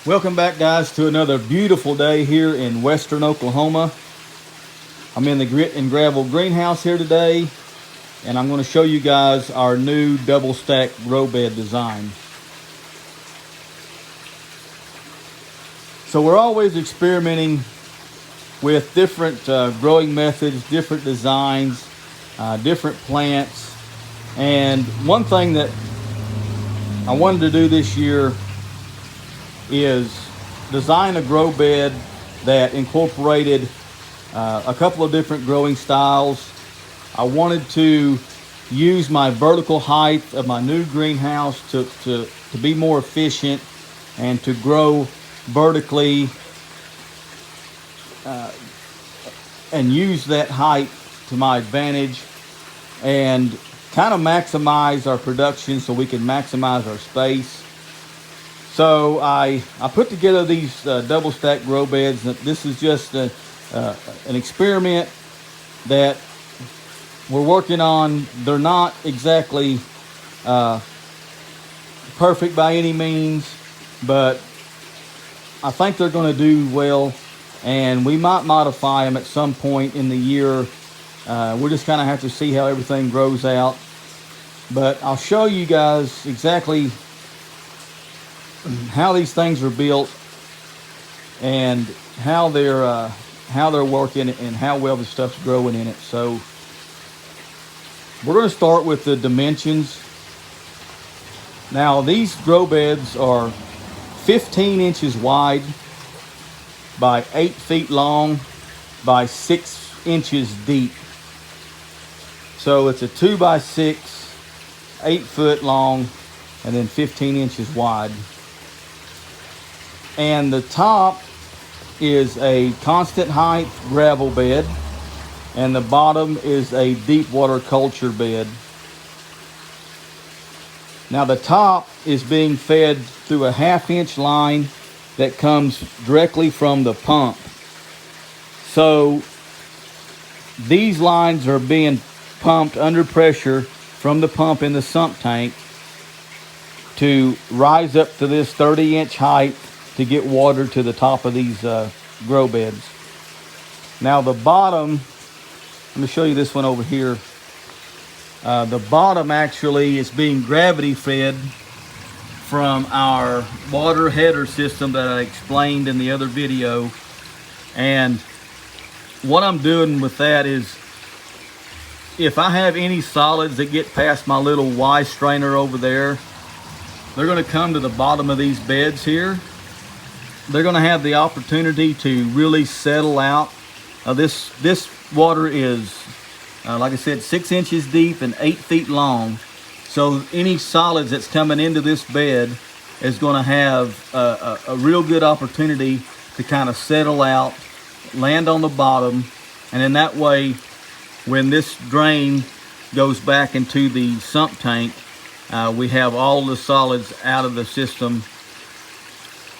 Welcome back, guys, to another beautiful day here in western Oklahoma. I'm in the grit and gravel greenhouse here today, and I'm going to show you guys our new double stack grow bed design. So we're always experimenting with different growing methods, different designs, different plants. And one thing that I wanted to do this year is design a grow bed that incorporated a couple of different growing styles. I wanted to use my vertical height of my new greenhouse to be more efficient and to grow vertically and use that height to my advantage and kind of maximize our production so we can maximize our space. So I put together these double stack grow beds. This is just an experiment that we're working on. They're not exactly perfect by any means, but I think they're going to do well, and we might modify them at some point in the year. We'll just kind of have to see how everything grows out. But I'll show you guys exactly how these things are built and how they're working and how well the stuff's growing in it. So we're going to start with the dimensions. Now these grow beds are 15 inches wide by 8 feet long by 6 inches deep. So it's a 2 by 6, 8 foot long, and then 15 inches wide. And the top is a constant height gravel bed, and the bottom is a deep water culture bed. Now the top is being fed through a 1/2 inch line that comes directly from the pump. So these lines are being pumped under pressure from the pump in the sump tank to rise up to this 30-inch height to get water to the top of these grow beds. Now the bottom, let me show you this one over here. The bottom actually is being gravity fed from our water header system that I explained in the other video. And what I'm doing with that is, if I have any solids that get past my little Y strainer over there, they're going to come to the bottom of these beds here. They're going to have the opportunity to really settle out. This water is, like I said, 6 inches deep and 8 feet long. So any solids that's coming into this bed is going to have a real good opportunity to kind of settle out, land on the bottom, and in that way, when this drain goes back into the sump tank, we have all the solids out of the system,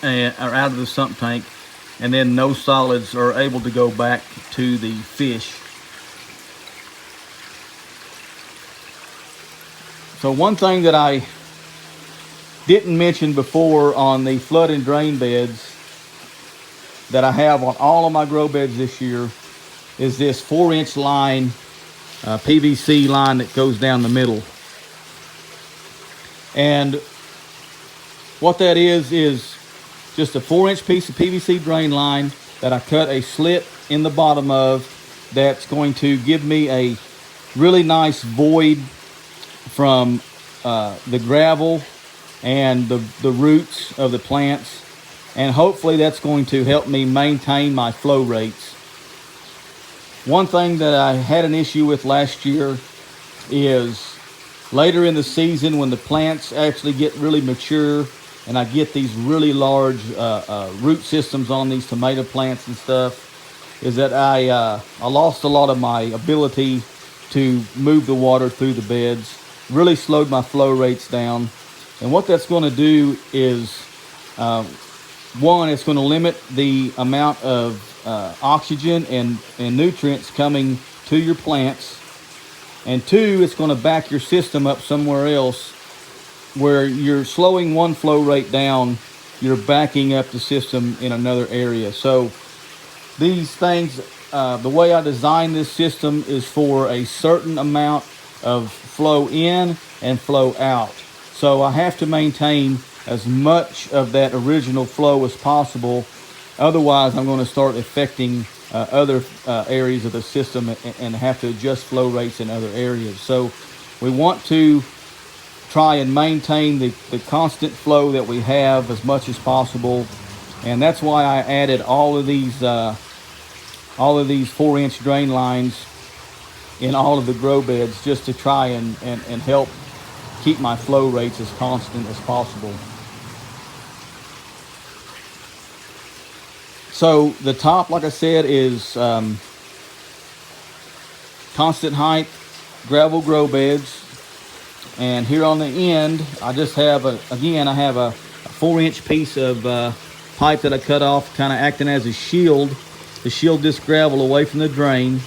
or out of the sump tank, and then no solids are able to go back to the fish. So one thing that I didn't mention before on the flood and drain beds that I have on all of my grow beds this year is this 4-inch line, PVC line that goes down the middle. And what that is just a 4-inch piece of PVC drain line that I cut a slit in the bottom of, that's going to give me a really nice void from the gravel and the roots of the plants, and hopefully that's going to help me maintain my flow rates. One thing that I had an issue with last year is later in the season, when the plants actually get really mature and I get these really large root systems on these tomato plants and stuff, is that I lost a lot of my ability to move the water through the beds. Really slowed my flow rates down. And what that's going to do is, one, it's going to limit the amount of oxygen and nutrients coming to your plants. And two, it's going to back your system up somewhere else where you're slowing one flow rate down you're backing up the system in another area. So these things, the way I designed this system is for a certain amount of flow in and flow out. So I have to maintain as much of that original flow as possible. Otherwise, I'm going to start affecting other areas of the system and have to adjust flow rates in other areas. So we want to try and maintain the constant flow that we have as much as possible. And that's why I added all of these 4-inch drain lines in all of the grow beds, just to try and help keep my flow rates as constant as possible. So the top, like I said, is constant height gravel grow beds. And here on the end, I just have I have a 4-inch piece of pipe that I cut off, kind of acting as a shield to shield this gravel away from the drain.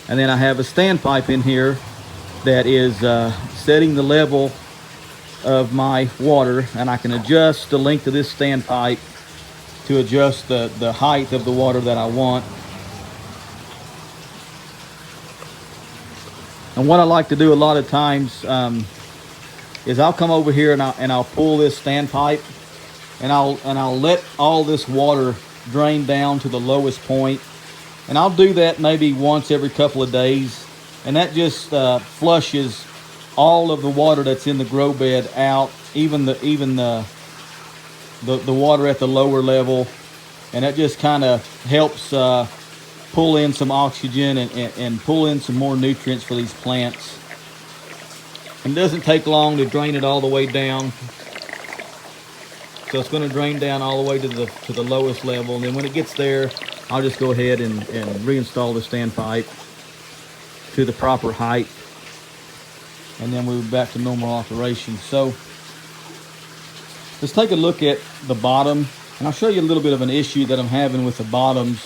And then I have a standpipe in here that is setting the level of my water, and I can adjust the length of this standpipe to adjust the height of the water that I want. And what I like to do a lot of times is I'll come over here and I'll pull this standpipe, and I'll let all this water drain down to the lowest point. And I'll do that maybe once every couple of days, and that just flushes all of the water that's in the grow bed out, even the water at the lower level, and that just kind of helps pull in some oxygen and pull in some more nutrients for these plants. And it doesn't take long to drain it all the way down. So it's going to drain down all the way to the lowest level, and then when it gets there, I'll just go ahead and reinstall the standpipe to the proper height, and then we'll be back to normal operation. So let's take a look at the bottom, and I'll show you a little bit of an issue that I'm having with the bottoms.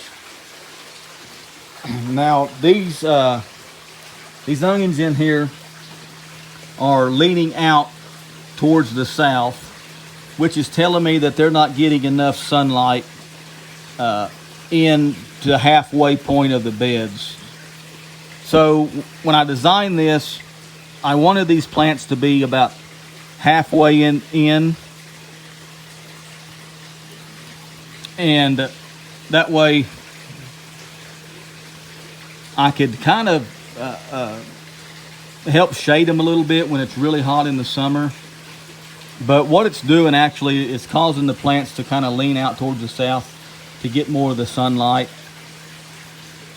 Now these onions in here are leaning out towards the south, which is telling me that they're not getting enough sunlight in to the halfway point of the beds. So when I designed this, I wanted these plants to be about halfway in, and that way I could kind of help shade them a little bit when it's really hot in the summer. But what it's doing actually is causing the plants to kind of lean out towards the south to get more of the sunlight.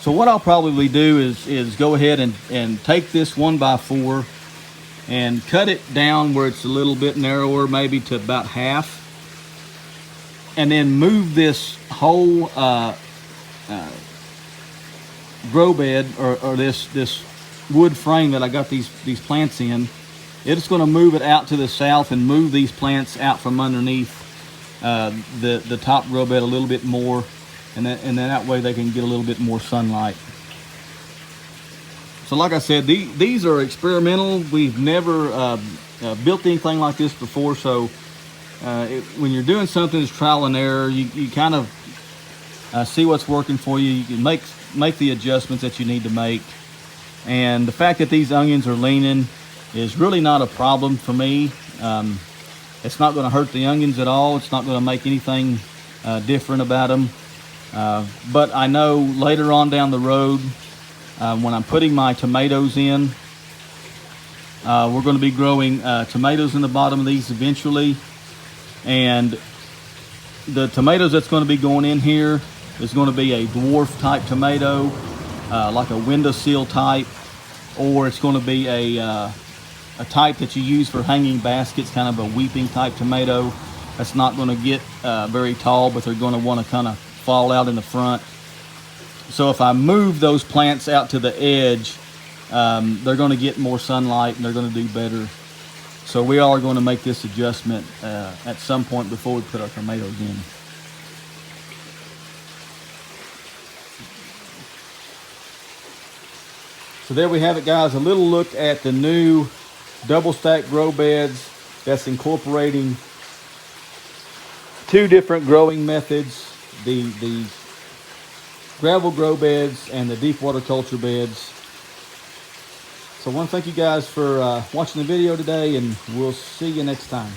So what I'll probably do is go ahead and take this 1x4 and cut it down where it's a little bit narrower, maybe to about half, and then move this whole grow bed or this wood frame that I got these plants in. It's going to move it out to the south and move these plants out from underneath the top grow bed a little bit more, and then that way they can get a little bit more sunlight. So like I said, these are experimental. We've never built anything like this before, so when you're doing something that's trial and error, you kind of see what's working for you. You can make the adjustments that you need to make. And the fact that these onions are leaning is really not a problem for me. It's not going to hurt the onions at all. It's not going to make anything different about them. But I know later on down the road, when I'm putting my tomatoes in, we're going to be growing tomatoes in the bottom of these eventually. And the tomatoes that's going to be going in here is going to be a dwarf type tomato, like a windowsill type, or it's going to be a type that you use for hanging baskets, kind of a weeping type tomato. That's not going to get very tall, but they're going to want to kind of fall out in the front. So if I move those plants out to the edge, they're going to get more sunlight and they're going to do better. So we are going to make this adjustment at some point before we put our tomatoes in. So there we have it, guys. A little look at the new double stack grow beds that's incorporating two different growing methods, the gravel grow beds and the deep water culture beds. So I want to thank you guys for watching the video today, and we'll see you next time.